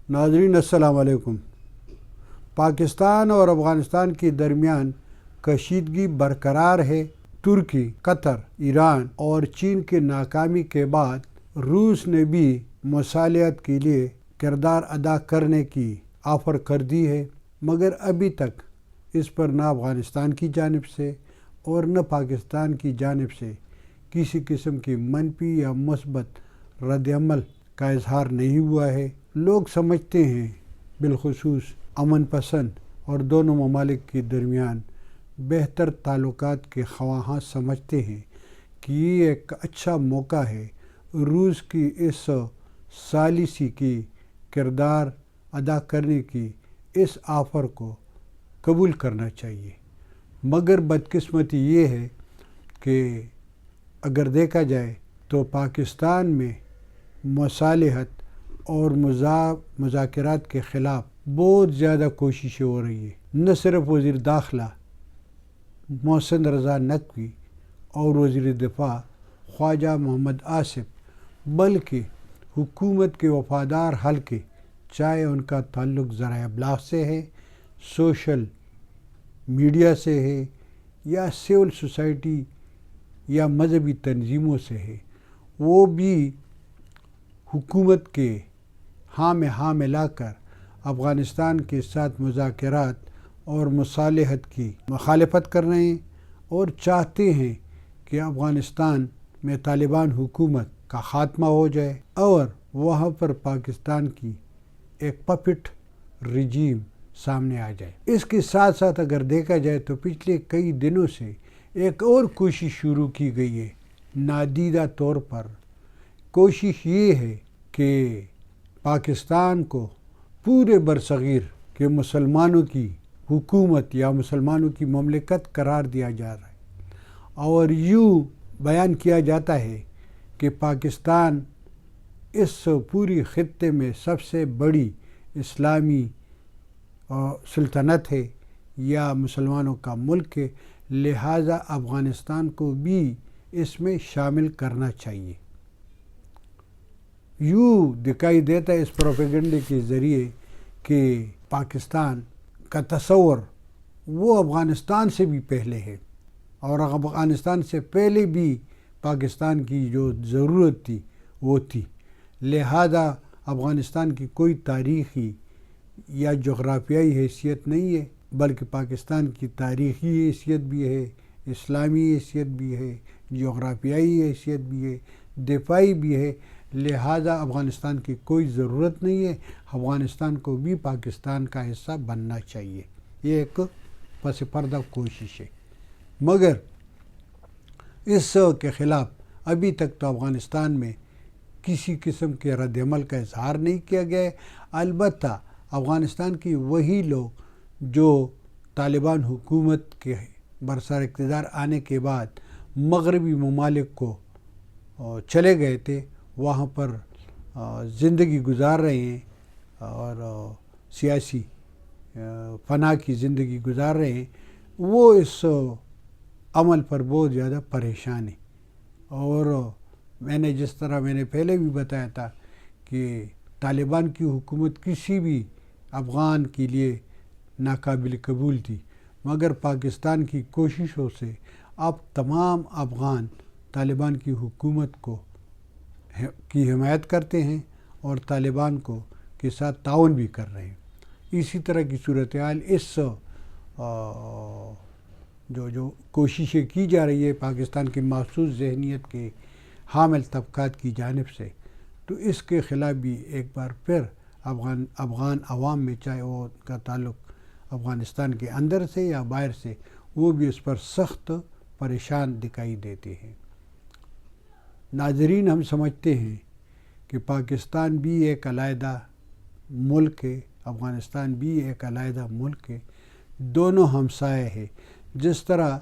ناظرین السلام علیکم۔ پاکستان اور افغانستان کے درمیان کشیدگی برقرار ہے۔ ترکی، قطر، ایران اور چین کے ناکامی کے بعد روس نے بھی مصالحت کے لیے کردار ادا کرنے کی آفر کر دی ہے، مگر ابھی تک اس پر نہ افغانستان کی جانب سے اور نہ پاکستان کی جانب سے کسی قسم کی منفی یا مثبت رد عمل کا اظہار نہیں ہوا ہے۔ لوگ سمجھتے ہیں، بالخصوص امن پسند اور دونوں ممالک کے درمیان بہتر تعلقات کے خواہاں سمجھتے ہیں کہ یہ ایک اچھا موقع ہے روس کی اس ثالثی کی کردار ادا کرنے کی اس آفر کو قبول کرنا چاہیے۔ مگر بدقسمتی یہ ہے کہ اگر دیکھا جائے تو پاکستان میں مصالحت اور مذاکرات کے خلاف بہت زیادہ کوششیں ہو رہی ہیں۔ نہ صرف وزیر داخلہ محسن رضا نقوی اور وزیر دفاع خواجہ محمد آصف، بلکہ حکومت کے وفادار حلقے، چاہے ان کا تعلق ذرائع ابلاغ سے ہے، سوشل میڈیا سے ہے یا سول سوسائٹی یا مذہبی تنظیموں سے ہے، وہ بھی حکومت کے ہاں میں ہاں ملا کر افغانستان کے ساتھ مذاکرات اور مصالحت کی مخالفت کر رہے ہیں اور چاہتے ہیں کہ افغانستان میں طالبان حکومت کا خاتمہ ہو جائے اور وہاں پر پاکستان کی ایک پپٹ رجیم سامنے آ جائے۔ اس کے ساتھ ساتھ اگر دیکھا جائے تو پچھلے کئی دنوں سے ایک اور کوشش شروع کی گئی ہے، نادیدہ طور پر۔ کوشش یہ ہے کہ پاکستان کو پورے برصغیر کے مسلمانوں کی حکومت یا مسلمانوں کی مملکت قرار دیا جا رہا ہے، اور یوں بیان کیا جاتا ہے کہ پاکستان اس پوری خطے میں سب سے بڑی اسلامی سلطنت ہے یا مسلمانوں کا ملک ہے، لہٰذا افغانستان کو بھی اس میں شامل کرنا چاہیے۔ یوں دکھائی دیتا ہے اس پروپیگنڈے کے ذریعے کہ پاکستان کا تصور وہ افغانستان سے بھی پہلے ہے، اور افغانستان سے پہلے بھی پاکستان کی جو ضرورت تھی وہ تھی، لہذا افغانستان کی کوئی تاریخی یا جغرافیائی حیثیت نہیں ہے، بلکہ پاکستان کی تاریخی حیثیت بھی ہے، اسلامی حیثیت بھی ہے، جغرافیائی حیثیت بھی ہے، دفاعی بھی ہے، لہذا افغانستان کی کوئی ضرورت نہیں ہے، افغانستان کو بھی پاکستان کا حصہ بننا چاہیے۔ یہ ایک پس پردہ کوشش ہے، مگر اس کے خلاف ابھی تک تو افغانستان میں کسی قسم کے رد عمل کا اظہار نہیں کیا گیا ہے۔ البتہ افغانستان کی وہی لوگ جو طالبان حکومت کے برسر اقتدار آنے کے بعد مغربی ممالک کو چلے گئے تھے، وہاں پر زندگی گزار رہے ہیں اور سیاسی فنا کی زندگی گزار رہے ہیں، وہ اس عمل پر بہت زیادہ پریشان ہیں۔ اور جس طرح میں نے پہلے بھی بتایا تھا کہ طالبان کی حکومت کسی بھی افغان کے لیے ناقابل قبول تھی، مگر پاکستان کی کوششوں سے اب تمام افغان طالبان کی حکومت کی حمایت کرتے ہیں اور طالبان کے ساتھ تعاون بھی کر رہے ہیں۔ اسی طرح کی صورتحال اس جو کوششیں کی جا رہی ہے پاکستان کی مخصوص ذہنیت کے حامل طبقات کی جانب سے، تو اس کے خلاف بھی ایک بار پھر افغان عوام میں، چاہے وہ ان کا تعلق افغانستان کے اندر سے یا باہر سے، وہ بھی اس پر سخت پریشان دکھائی دیتے ہیں۔ ناظرین، ہم سمجھتے ہیں کہ پاکستان بھی ایک علیحدہ ملک ہے، افغانستان بھی ایک علیحدہ ملک ہے، دونوں ہمسایہ ہے۔ جس طرح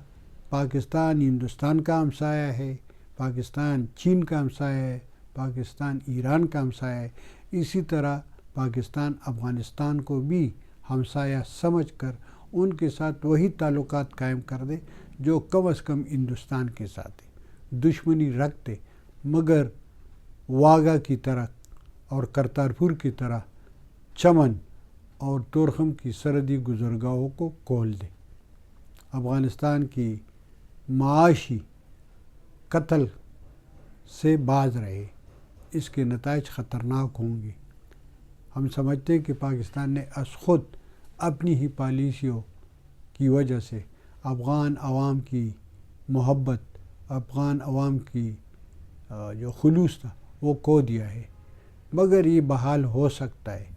پاکستان ہندوستان کا ہمسایہ ہے، پاکستان چین کا ہمسایہ ہے، پاکستان ایران کا ہمسایہ ہے، اسی طرح پاکستان افغانستان کو بھی ہمسایہ سمجھ کر ان کے ساتھ وہی تعلقات قائم کر دے جو کم از کم ہندوستان کے ساتھ ہے۔ دشمنی رکھتے مگر واگا کی طرح اور کرتارپور کی طرح چمن اور تورخم کی سرحدی گزرگاہوں کو کھول دے، افغانستان کی معاشی قتل سے باز رہے۔ اس کے نتائج خطرناک ہوں گے۔ ہم سمجھتے ہیں کہ پاکستان نے از خود اپنی ہی پالیسیوں کی وجہ سے افغان عوام کی محبت، افغان عوام کی جو خلوص تھا وہ کھو دیا ہے، مگر یہ بحال ہو سکتا ہے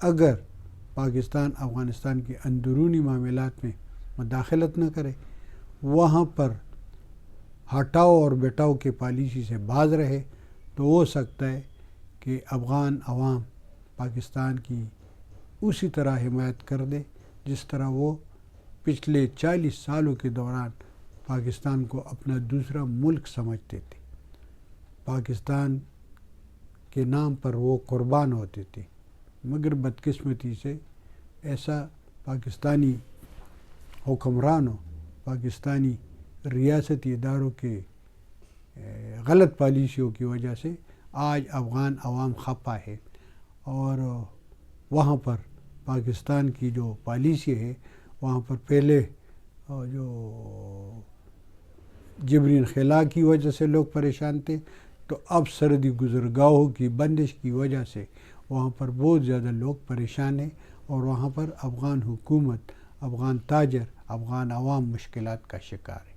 اگر پاکستان افغانستان کے اندرونی معاملات میں مداخلت نہ کرے، وہاں پر ہٹاؤ اور بیٹاؤ کے پالیسی سے باز رہے، تو ہو سکتا ہے کہ افغان عوام پاکستان کی اسی طرح حمایت کر دے جس طرح وہ پچھلے 40 سالوں کے دوران پاکستان کو اپنا دوسرا ملک سمجھتے تھے، پاکستان کے نام پر وہ قربان ہوتے تھے، مگر بدقسمتی سے ایسا پاکستانی حکمرانوں، پاکستانی ریاستی اداروں کے غلط پالیسیوں کی وجہ سے آج افغان عوام خفا ہے، اور وہاں پر پاکستان کی جو پالیسی ہے وہاں پر پہلے جو جبرین خلا کی وجہ سے لوگ پریشان تھے، تو اب سرحدی گزرگاہوں کی بندش کی وجہ سے وہاں پر بہت زیادہ لوگ پریشان ہیں، اور وہاں پر افغان حکومت، افغان تاجر، افغان عوام مشکلات کا شکار ہے۔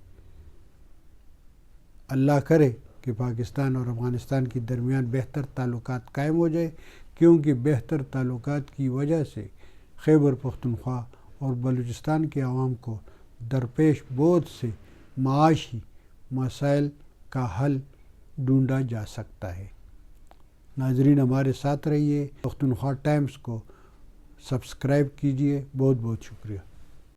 اللہ کرے کہ پاکستان اور افغانستان کے درمیان بہتر تعلقات قائم ہو جائے، کیونکہ بہتر تعلقات کی وجہ سے خیبر پختونخوا اور بلوچستان کے عوام کو درپیش بہت سے معاشی مسائل کا حل ڈھونڈا جا سکتا ہے۔ ناظرین، ہمارے ساتھ رہیے، پختونخوا ٹائمز کو سبسکرائب کیجیے۔ بہت بہت شکریہ۔